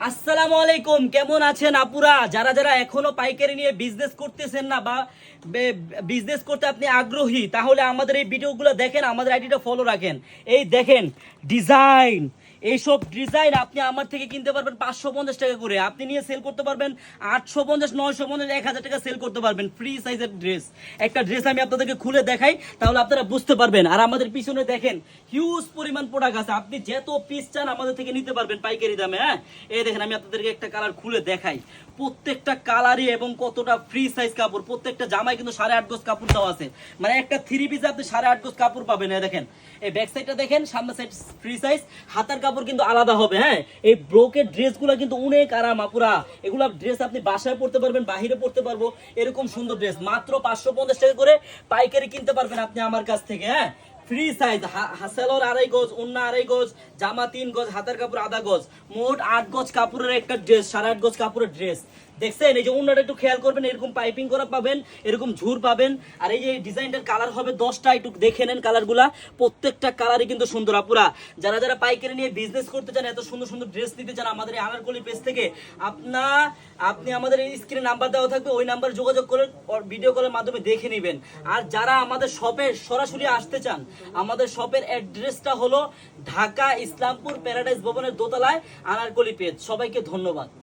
আসসালামু আলাইকুম, কেমন আছেন আপুরা? যারা যারা এখনো পাইকারি নিয়ে বিজনেস করতেছেন না বা বিজনেস করতে আপনি আগ্রহী, তাহলে আমাদের এই ভিডিওগুলো দেখেন, আমাদের আইডিটা ফলো রাখেন। এই দেখেন ডিজাইন, এইসব ডিজাইন আপনি আমার থেকে কিনতে পারবেন 550 টাকা করে, আপনি নিয়ে সেল করতে পারবেন 850, 950, 1000 টাকা সেল করতে পারবেন। ফ্রি সাইজের ড্রেস, একটা ড্রেস আমি আপনাদেরকে খুলে দেখাই, তাহলে আপনারা বুঝতে পারবেন। আর আমাদের পিছনে দেখেন হিউজ পরিমাণ প্রোডাক্ট আছে, আপনি যত পিস চান আমাদের থেকে নিতে পারবেন পাইকারি দামে। হ্যাঁ, এই দেখেন আমি আপনাদেরকে একটা কালার খুলে দেখাই, প্রত্যেকটা কালারই এবং কতটা ফ্রি সাইজ কাপড়। প্রত্যেকটা জামায় কিন্তু 8.5 গজ কাপড় দেওয়া আছে, মানে একটা থ্রি পিসে আপনি 8.5 গজ কাপড় পাবেন। দেখেন এই ব্যাক সাইডটা দেখেন, সামনে সাইড ফ্রি সাইজ, হাতার কাপড় কিন্তু আলাদা হবে। হ্যাঁ, এই ব্রোকের ড্রেসগুলো কিন্তু অনেক আরাম আপুরা, এগুলা ড্রেস আপনি বাসায় পড়তে পারবেন, বাহিরে পড়তে পারবো, এরকম সুন্দর ড্রেস মাত্র 550 টাকা করে পাইকারি কিনতে পারবেন আপনি আমার কাছ থেকে। হ্যাঁ, ফ্রি সাইজ, হাসেলর 2.5 গজ, ওন্না 2.5 গজ, জামা 3 গজ, হাতার কাপড় আধা গজ, মোট 8 গজ কাপড়ের একটা ড্রেস, 8.5 গজ কাপড়ের ড্রেস। দেখছেন, এই যে ওন্নাটা একটু খেয়াল করবেন, এরকম পাইপিং করা পাবেন, এরকম ঝুর পাবেন। আর এই যে ডিজাইনটার কালার হবে 10টা, একটু দেখে নেন কালারগুলা, প্রত্যেকটা কালারই কিন্তু সুন্দর আপুরা। যারা যারা পাইকারি নিয়ে বিজনেস করতে চান, এত সুন্দর সুন্দর ড্রেস নিতে চান আমাদের এই আনারকলি পেজ থেকে, আপনি আমাদের এই স্ক্রিনে নাম্বার দেওয়া থাকবে, ওই নাম্বার যোগাযোগ করে ভিডিও কলের মাধ্যমে দেখে নেবেন। আর যারা আমাদের শপে সরাসরি আসতে চান, আমাদের শপের অ্যাড্রেসটা হলো ঢাকা ইসলামপুর প্যারাডাইস ভবনের দোতলায় আনারকলি পেজ। সবাইকে ধন্যবাদ।